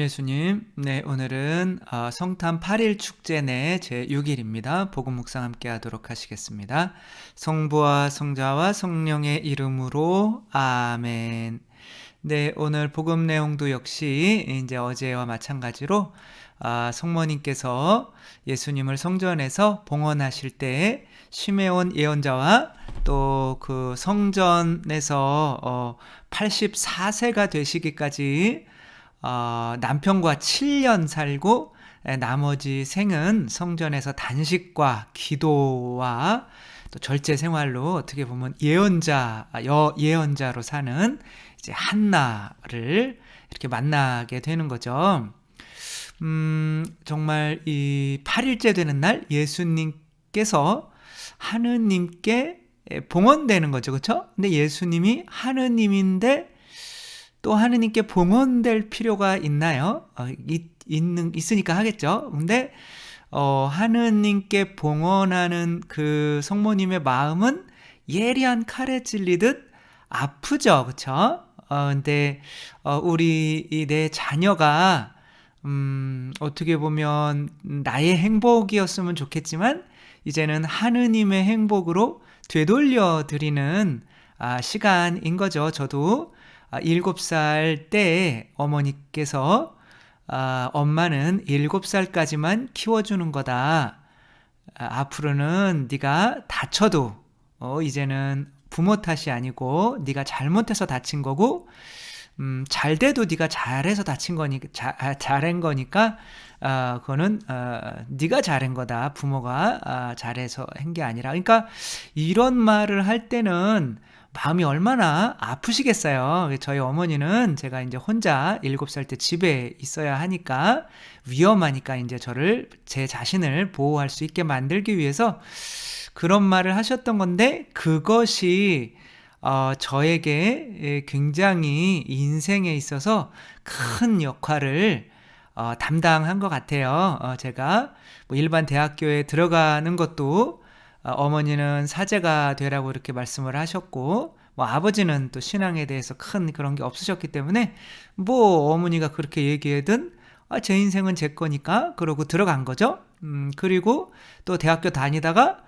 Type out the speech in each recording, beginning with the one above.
예수님, 네, 오늘은 성탄 8일 축제 내 제6일입니다. 복음 묵상 함께 하도록 하시겠습니다. 성부와 성자와 성령의 이름으로 아멘. 네, 오늘 복음 내용도 역시 이제 어제와 마찬가지로 성모님께서 예수님을 성전에서 봉헌하실 때 시메온 예언자와 또 그 성전에서 84세가 되시기까지 남편과 7년 살고 나머지 생은 성전에서 단식과 기도와 또 절제 생활로 어떻게 보면 예언자로 사는 이제 한나를 이렇게 만나게 되는 거죠. 정말 이 8일째 되는 날 예수님께서 하느님께 봉헌되는 거죠. 그렇죠? 근데 예수님이 하느님인데 또 하느님께 봉헌될 필요가 있나요? 있으니까 하겠죠. 근데 하느님께 봉헌하는 그 성모님의 마음은 예리한 칼에 찔리듯 아프죠. 그렇죠? 근데 우리 내 자녀가 어떻게 보면 나의 행복이었으면 좋겠지만 이제는 하느님의 행복으로 되돌려 드리는 시간인 거죠. 저도 7살 때 어머니께서 엄마는 7살까지만 키워주는 거다. 앞으로는 네가 다쳐도 이제는 부모 탓이 아니고 네가 잘못해서 다친 거고 잘 돼도 네가 잘해서 다친 거니까 잘한 거니까 그거는 네가 잘한 거다. 부모가 잘해서 한 게 아니라. 그러니까 이런 말을 할 때는 마음이 얼마나 아프시겠어요. 저희 어머니는 제가 이제 혼자 7살 때 집에 있어야 하니까 위험하니까 이제 제 자신을 보호할 수 있게 만들기 위해서 그런 말을 하셨던 건데 그것이 저에게 굉장히 인생에 있어서 큰 역할을 담당한 것 같아요. 제가 뭐 일반 대학교에 들어가는 것도 어머니는 사제가 되라고 이렇게 말씀을 하셨고 뭐 아버지는 또 신앙에 대해서 큰 그런 게 없으셨기 때문에 뭐 어머니가 그렇게 얘기하든 제 인생은 제 거니까 그러고 들어간 거죠. 그리고 또 대학교 다니다가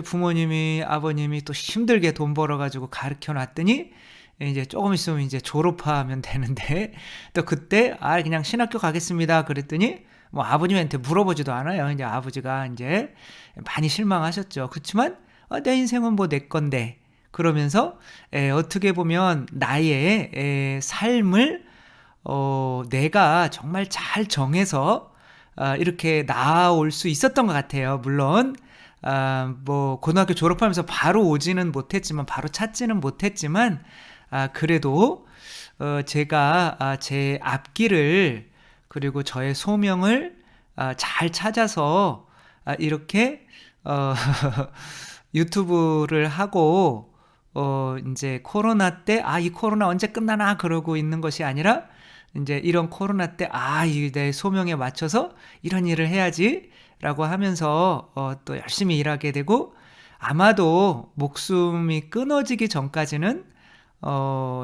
부모님이 아버님이 또 힘들게 돈 벌어가지고 가르쳐 놨더니 이제 조금 있으면 이제 졸업하면 되는데 또 그때 그냥 신학교 가겠습니다 그랬더니 뭐 아버님한테 물어보지도 않아요. 이제 아버지가 이제 많이 실망하셨죠. 그렇지만 내 인생은 뭐 내 건데 그러면서 어떻게 보면 나의 삶을 내가 정말 잘 정해서 이렇게 나아올 수 있었던 것 같아요. 물론 뭐 고등학교 졸업하면서 바로 오지는 못했지만 바로 찾지는 못했지만 그래도 제가 제 앞길을 그리고 저의 소명을 잘 찾아서 이렇게 유튜브를 하고 이제 코로나 때 이 코로나 언제 끝나나 그러고 있는 것이 아니라 이제 이런 코로나 때 내 소명에 맞춰서 이런 일을 해야지 라고 하면서 또 열심히 일하게 되고 아마도 목숨이 끊어지기 전까지는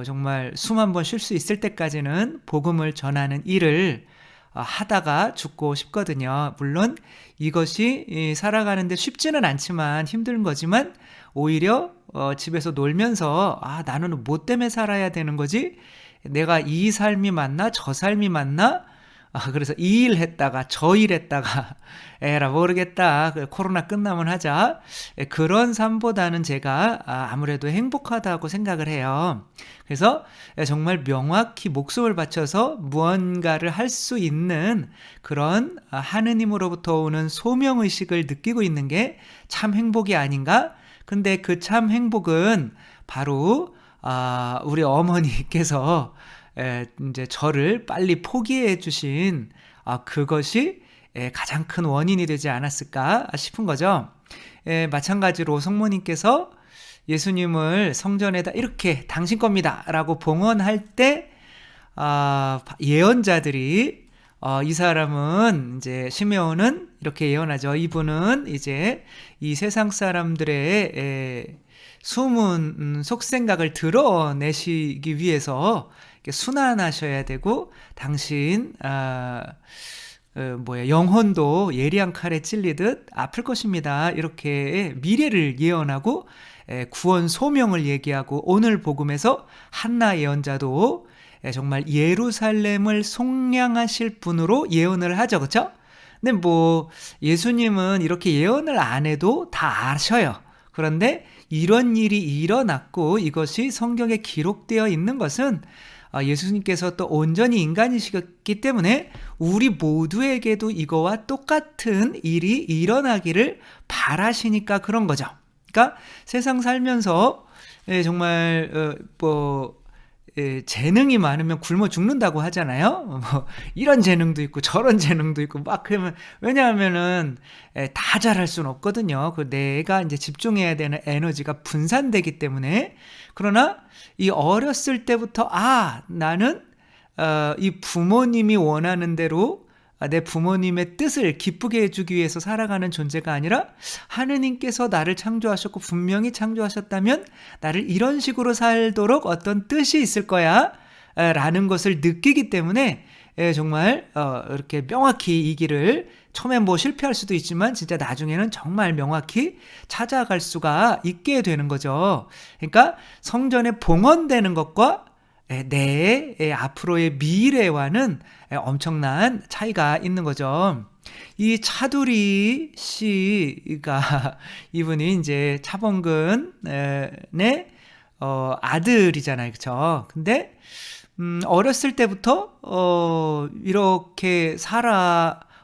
정말 숨 한 번 쉴 수 있을 때까지는 복음을 전하는 일을 하다가 죽고 싶거든요. 물론 이것이 살아가는데 쉽지는 않지만 힘든 거지만 오히려 집에서 놀면서 나는 뭐 때문에 살아야 되는 거지? 내가 이 삶이 맞나? 저 삶이 맞나? 그래서 이 일 했다가 저 일 했다가 에라 모르겠다. 코로나 끝나면 하자. 그런 삶보다는 제가 아무래도 행복하다고 생각을 해요. 그래서 정말 명확히 목숨을 바쳐서 무언가를 할 수 있는 그런 하느님으로부터 오는 소명의식을 느끼고 있는 게 참 행복이 아닌가? 근데 그 참 행복은 바로 우리 어머니께서 이제 저를 빨리 포기해 주신 그것이 가장 큰 원인이 되지 않았을까 싶은 거죠. 마찬가지로 성모님께서 예수님을 성전에다 이렇게 당신 겁니다 라고 봉헌할 때 예언자들이 이 사람은 이제 시메온은 이렇게 예언하죠. 이분은 이제 이 세상 사람들의 숨은 속생각을 드러내시기 위해서 이렇게 순환하셔야 되고 당신 영혼도 예리한 칼에 찔리듯 아플 것입니다. 이렇게 미래를 예언하고 구원 소명을 얘기하고 오늘 복음에서 한나 예언자도 정말 예루살렘을 속량하실 분으로 예언을 하죠. 그렇죠? 근데 예수님은 이렇게 예언을 안 해도 다 아셔요. 그런데 이런 일이 일어났고 이것이 성경에 기록되어 있는 것은 예수님께서 또 온전히 인간이시기 때문에 우리 모두에게도 이거와 똑같은 일이 일어나기를 바라시니까 그런 거죠. 그러니까 세상 살면서 정말 재능이 많으면 굶어 죽는다고 하잖아요. 이런 재능도 있고 저런 재능도 있고 막 그러면 왜냐하면은 다 잘할 수는 없거든요. 내가 이제 집중해야 되는 에너지가 분산되기 때문에. 그러나 이 어렸을 때부터 나는 이 부모님이 원하는 대로 내 부모님의 뜻을 기쁘게 해주기 위해서 살아가는 존재가 아니라 하느님께서 나를 창조하셨고 분명히 창조하셨다면 나를 이런 식으로 살도록 어떤 뜻이 있을 거야 라는 것을 느끼기 때문에 정말 이렇게 명확히 이 길을 처음엔 실패할 수도 있지만 진짜 나중에는 정말 명확히 찾아갈 수가 있게 되는 거죠. 그러니까 성전에 봉헌되는 것과 내 앞으로의 미래와는 엄청난 차이가 있는 거죠. 이 차두리 씨가 이분이 이제 차범근의 아들이잖아요. 그렇죠? 근데 어렸을 때부터 이렇게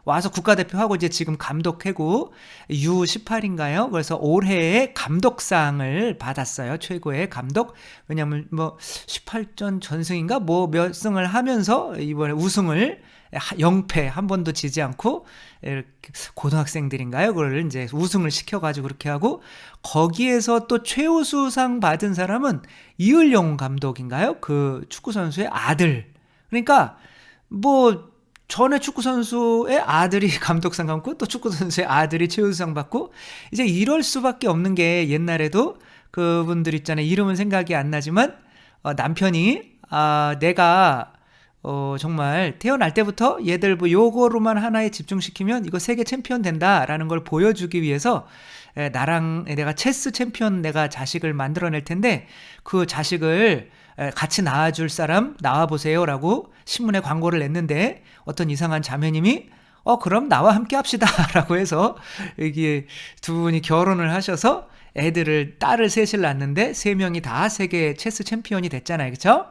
와서 국가대표하고 이제 지금 감독하고 U18인가요? 그래서 올해의 감독상을 받았어요. 최고의 감독. 왜냐면 18전 전승인가 몇 승을 하면서 이번에 우승을 0패 한 번도 지지 않고 이렇게 고등학생들인가요? 그걸 이제 우승을 시켜가지고 그렇게 하고 거기에서 또 최우수상 받은 사람은 이을용 감독인가요? 그 축구 선수의 아들. 그러니까 전에 축구선수의 아들이 감독상 받고 또 축구선수의 아들이 최우수상 받고 이제 이럴 수밖에 없는 게 옛날에도 그분들 있잖아요. 이름은 생각이 안 나지만 남편이 내가 정말 태어날 때부터 얘들 요거로만 하나에 집중시키면 이거 세계 챔피언 된다라는 걸 보여주기 위해서 내가 체스 챔피언 내가 자식을 만들어낼 텐데 그 자식을 같이 낳아줄 사람 나와보세요 라고 신문에 광고를 냈는데 어떤 이상한 자매님이 그럼 나와 함께 합시다 라고 해서 이게 두 분이 결혼을 하셔서 딸을 셋을 낳았는데 3명이 다 세계 체스 챔피언이 됐잖아요. 그쵸?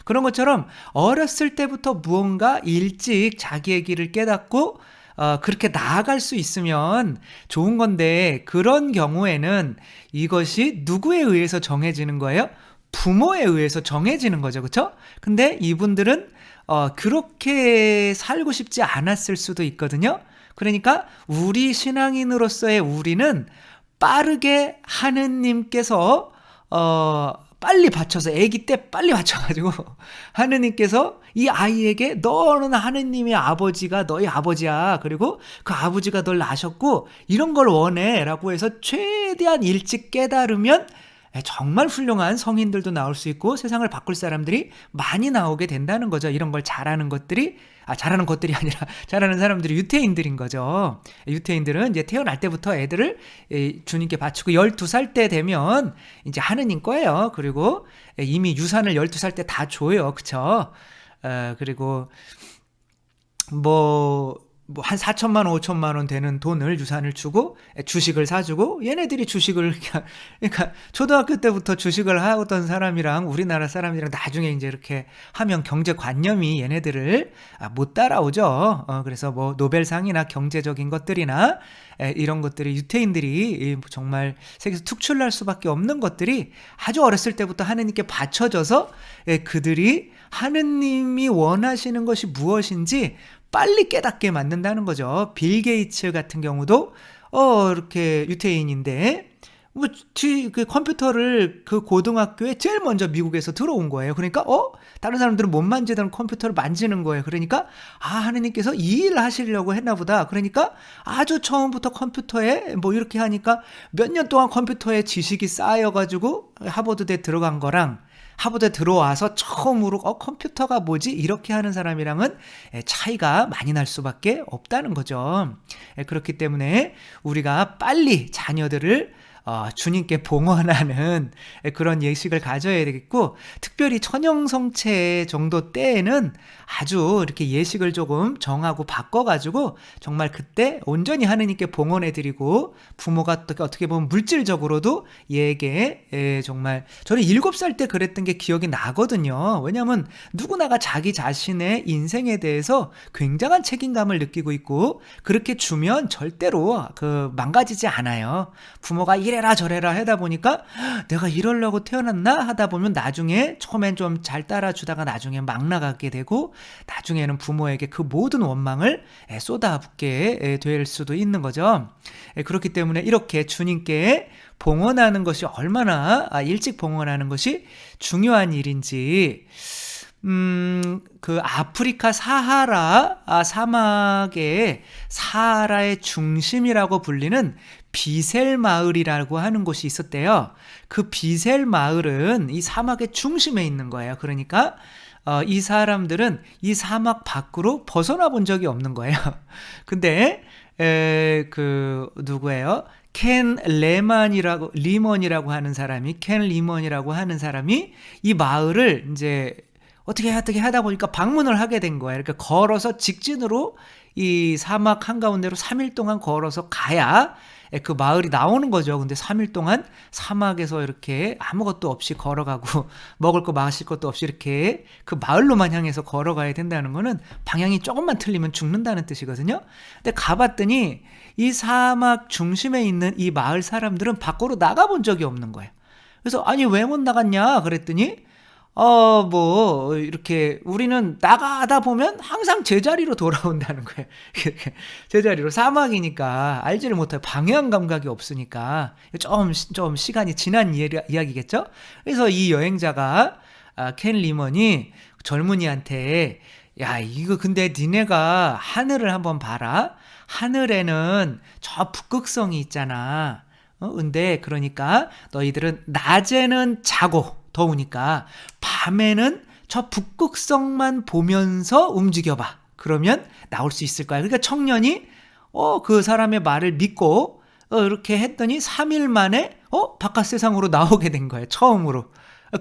그런 것처럼 어렸을 때부터 무언가 일찍 자기의 길을 깨닫고 그렇게 나아갈 수 있으면 좋은 건데 그런 경우에는 이것이 누구에 의해서 정해지는 거예요? 부모에 의해서 정해지는 거죠. 그렇죠? 근데 이분들은 그렇게 살고 싶지 않았을 수도 있거든요. 그러니까 우리 신앙인으로서의 우리는 빠르게 하느님께서 빨리 받쳐서 아기 때 빨리 받쳐가지고 하느님께서 이 아이에게 너는 하느님의 아버지가 너희 아버지야. 그리고 그 아버지가 널 낳으셨고 이런 걸 원해 라고 해서 최대한 일찍 깨달으면 정말 훌륭한 성인들도 나올 수 있고 세상을 바꿀 사람들이 많이 나오게 된다는 거죠. 이런 걸 잘하는 것들이 아니라 잘하는 사람들이 유태인들인 거죠. 유태인들은 이제 태어날 때부터 애들을 주님께 바치고 12살 때 되면 이제 하느님 거예요. 그리고 이미 유산을 12살 때 다 줘요. 그쵸? 그리고 한 4천만 원, 5천만 원 되는 돈을 유산을 주고 주식을 사주고 얘네들이 주식을 그러니까 초등학교 때부터 주식을 하던 사람이랑 우리나라 사람이랑 나중에 이제 이렇게 하면 경제관념이 얘네들을 못 따라오죠. 그래서 노벨상이나 경제적인 것들이나 이런 것들이 유태인들이 정말 세계에서 특출날 수밖에 없는 것들이 아주 어렸을 때부터 하느님께 바쳐져서 그들이 하느님이 원하시는 것이 무엇인지 빨리 깨닫게 만든다는 거죠. 빌 게이츠 같은 경우도 이렇게 유태인인데 그 컴퓨터를 그 고등학교에 제일 먼저 미국에서 들어온 거예요. 그러니까 다른 사람들은 못 만지던 컴퓨터를 만지는 거예요. 그러니까 하느님께서 이 일을 하시려고 했나 보다. 그러니까 아주 처음부터 컴퓨터에 이렇게 하니까 몇 년 동안 컴퓨터에 지식이 쌓여가지고 하버드대 들어간 거랑 하버드 들어와서 처음으로 컴퓨터가 뭐지? 이렇게 하는 사람이랑은 차이가 많이 날 수밖에 없다는 거죠. 그렇기 때문에 우리가 빨리 자녀들을 주님께 봉헌하는 그런 예식을 가져야 되겠고, 특별히 천형성체 정도 때에는 아주 이렇게 예식을 조금 정하고 바꿔가지고 정말 그때 온전히 하느님께 봉헌해드리고, 부모가 어떻게 보면 물질적으로도 얘에게 정말, 저는 7살 때 그랬던 게 기억이 나거든요. 왜냐하면 누구나가 자기 자신의 인생에 대해서 굉장한 책임감을 느끼고 있고, 그렇게 주면 절대로 망가지지 않아요. 부모가 이래라 저래라 하다 보니까 내가 이러려고 태어났나 하다 보면 나중에 처음엔 좀 잘 따라주다가 나중에 막 나가게 되고, 나중에는 부모에게 그 모든 원망을 쏟아붓게 될 수도 있는 거죠. 그렇기 때문에 이렇게 주님께 봉헌하는 것이 얼마나 일찍 봉헌하는 것이 중요한 일인지, 그 아프리카 사하라 사막의 사하라의 중심이라고 불리는 비셀 마을이라고 하는 곳이 있었대요. 그 비셀 마을은 이 사막의 중심에 있는 거예요. 그러니까 이 사람들은 이 사막 밖으로 벗어나 본 적이 없는 거예요. 근데 누구예요? 리먼이라고 하는 사람이 이 마을을 이제 어떻게 하다 보니까 방문을 하게 된 거예요. 그러니까 걸어서 직진으로 이 사막 한가운데로 3일 동안 걸어서 가야 그 마을이 나오는 거죠. 근데 3일 동안 사막에서 이렇게 아무것도 없이 걸어가고 먹을 거 마실 것도 없이 이렇게 그 마을로만 향해서 걸어가야 된다는 거는 방향이 조금만 틀리면 죽는다는 뜻이거든요. 근데 가봤더니 이 사막 중심에 있는 이 마을 사람들은 밖으로 나가본 적이 없는 거예요. 그래서 아니 왜 못 나갔냐 그랬더니 이렇게 우리는 나가다 보면 항상 제자리로 돌아온다는 거예요. 제자리로, 사막이니까 알지를 못해요. 방향 감각이 없으니까. 좀 시간이 지난 이야기겠죠? 그래서 이 여행자가, 켄 리먼이 젊은이한테, 야, 이거 근데 니네가 하늘을 한번 봐라. 하늘에는 저 북극성이 있잖아. 근데 그러니까 너희들은 낮에는 자고, 더우니까 밤에는 저 북극성만 보면서 움직여봐. 그러면 나올 수 있을 거야. 그러니까 청년이 그 사람의 말을 믿고 이렇게 했더니 3일 만에 바깥 세상으로 나오게 된 거예요. 처음으로.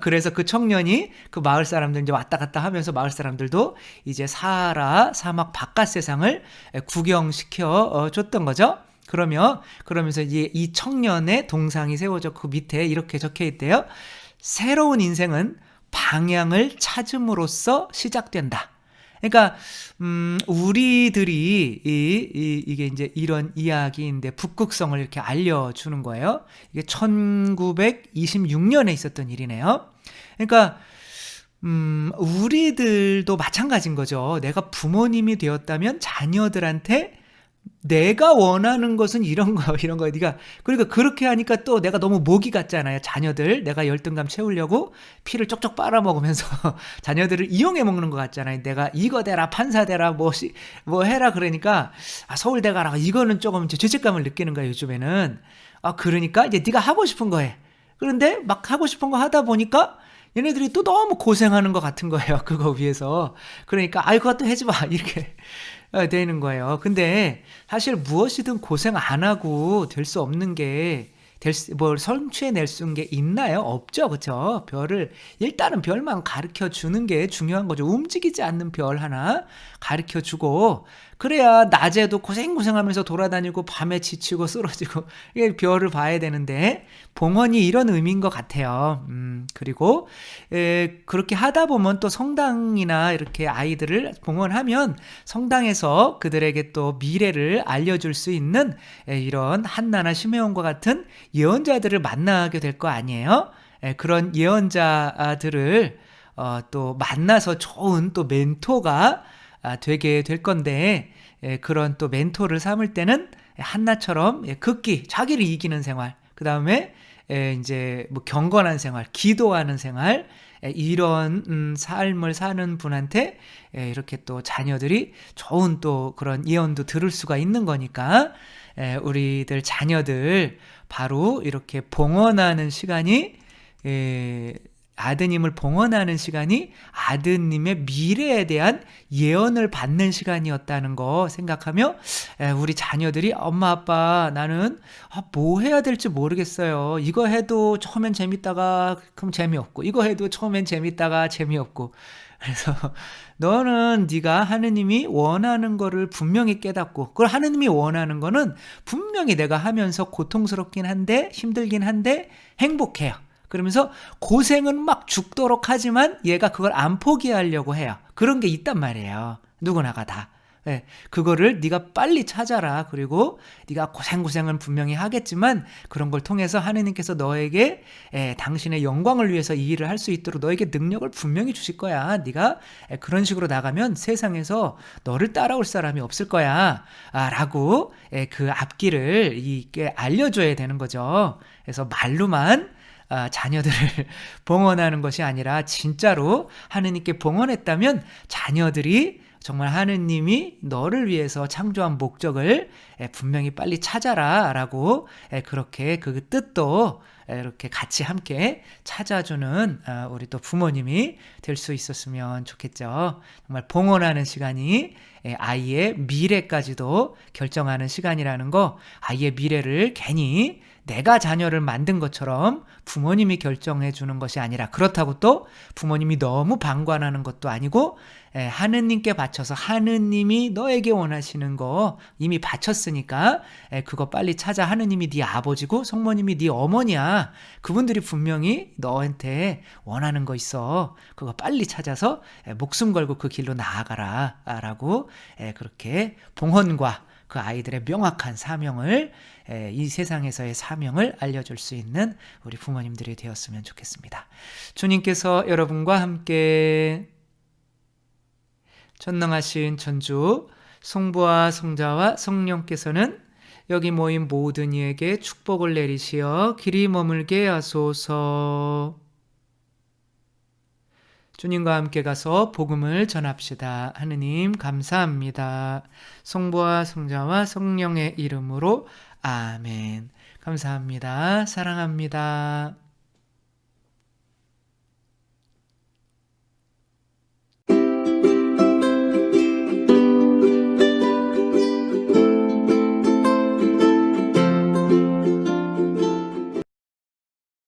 그래서 그 청년이 그 마을 사람들 이제 왔다 갔다 하면서 마을 사람들도 이제 사하라 사막 바깥 세상을 구경시켜 줬던 거죠. 그러면서 이제 이 청년의 동상이 세워져 그 밑에 이렇게 적혀 있대요. 새로운 인생은 방향을 찾음으로써 시작된다. 그러니까 우리들이 이게 이제 이런 이야기인데 북극성을 이렇게 알려주는 거예요. 이게 1926년에 있었던 일이네요. 그러니까 우리들도 마찬가지인 거죠. 내가 부모님이 되었다면 자녀들한테 내가 원하는 것은 이런 거. 그러니까 그렇게 하니까 또 내가 너무 모기 같잖아요. 자녀들 내가 열등감 채우려고 피를 쪽쪽 빨아먹으면서 자녀들을 이용해 먹는 것 같잖아요. 내가 이거 대라 판사 대라 뭐 해라 그러니까 서울대 가라 이거는 조금 죄책감을 느끼는 거예요. 요즘에는. 그러니까 이제 네가 하고 싶은 거 해. 그런데 막 하고 싶은 거 하다 보니까 얘네들이 또 너무 고생하는 것 같은 거예요. 그거 위해서. 그러니까 그것도 하지 마 이렇게 되는 거예요. 근데 사실 무엇이든 고생 안 하고 될 수 없는 게 성취해낼 수 있는 게 있나요? 없죠. 그쵸? 일단은 별만 가르쳐 주는 게 중요한 거죠. 움직이지 않는 별 하나 가르쳐 주고, 그래야 낮에도 고생하면서 돌아다니고 밤에 지치고 쓰러지고 별을 봐야 되는데, 봉헌이 이런 의미인 것 같아요. 그리고 그렇게 하다 보면 또 성당이나 이렇게 아이들을 봉헌하면 성당에서 그들에게 또 미래를 알려줄 수 있는 이런 한나나 시메온과 같은 예언자들을 만나게 될 거 아니에요? 그런 예언자들을 또 만나서 좋은 또 멘토가 되게 될 건데, 그런 또 멘토를 삼을 때는 한나처럼 극기, 자기를 이기는 생활, 그 다음에 이제 뭐 경건한 생활, 기도하는 생활, 이런 삶을 사는 분한테 이렇게 또 자녀들이 좋은 또 그런 예언도 들을 수가 있는 거니까, 우리들 자녀들 바로 이렇게 봉헌하는 시간이 아드님을 봉헌하는 시간이 아드님의 미래에 대한 예언을 받는 시간이었다는 거 생각하며 우리 자녀들이 엄마 아빠 나는 뭐 해야 될지 모르겠어요. 이거 해도 처음엔 재밌다가 그럼 재미없고 이거 해도 처음엔 재밌다가 재미없고 그래서 너는 네가 하느님이 원하는 거를 분명히 깨닫고 그걸 하느님이 원하는 거는 분명히 내가 하면서 고통스럽긴 한데 힘들긴 한데 행복해요. 그러면서 고생은 막 죽도록 하지만 얘가 그걸 안 포기하려고 해요. 그런 게 있단 말이에요. 누구나가 다. 예, 그거를 네가 빨리 찾아라. 그리고 네가 고생은 분명히 하겠지만 그런 걸 통해서 하느님께서 너에게 당신의 영광을 위해서 이 일을 할 수 있도록 너에게 능력을 분명히 주실 거야. 네가 그런 식으로 나가면 세상에서 너를 따라올 사람이 없을 거야. 라고 그 앞길을 이게 알려줘야 되는 거죠. 그래서 말로만 자녀들을 봉헌하는 것이 아니라 진짜로 하느님께 봉헌했다면 자녀들이 정말 하느님이 너를 위해서 창조한 목적을 분명히 빨리 찾아라 라고 그렇게 그 뜻도 이렇게 같이 함께 찾아주는 우리 또 부모님이 될 수 있었으면 좋겠죠. 정말 봉헌하는 시간이 아이의 미래까지도 결정하는 시간이라는 거, 아이의 미래를 괜히 내가 자녀를 만든 것처럼 부모님이 결정해 주는 것이 아니라 그렇다고 또 부모님이 너무 방관하는 것도 아니고 하느님께 바쳐서 하느님이 너에게 원하시는 거 이미 바쳤으니까 그거 빨리 찾아. 하느님이 네 아버지고 성모님이 네 어머니야. 그분들이 분명히 너한테 원하는 거 있어. 그거 빨리 찾아서 목숨 걸고 그 길로 나아가라 라고 그렇게 봉헌과 그 아이들의 명확한 사명을 이 세상에서의 사명을 알려줄 수 있는 우리 부모님들이 되었으면 좋겠습니다. 주님께서 여러분과 함께 전능하신 천주 성부와 성자와 성령께서는 여기 모인 모든 이에게 축복을 내리시어 길이 머물게 하소서. 주님과 함께 가서 복음을 전합시다. 하느님 감사합니다. 성부와 성자와 성령의 이름으로 아멘. 감사합니다. 사랑합니다.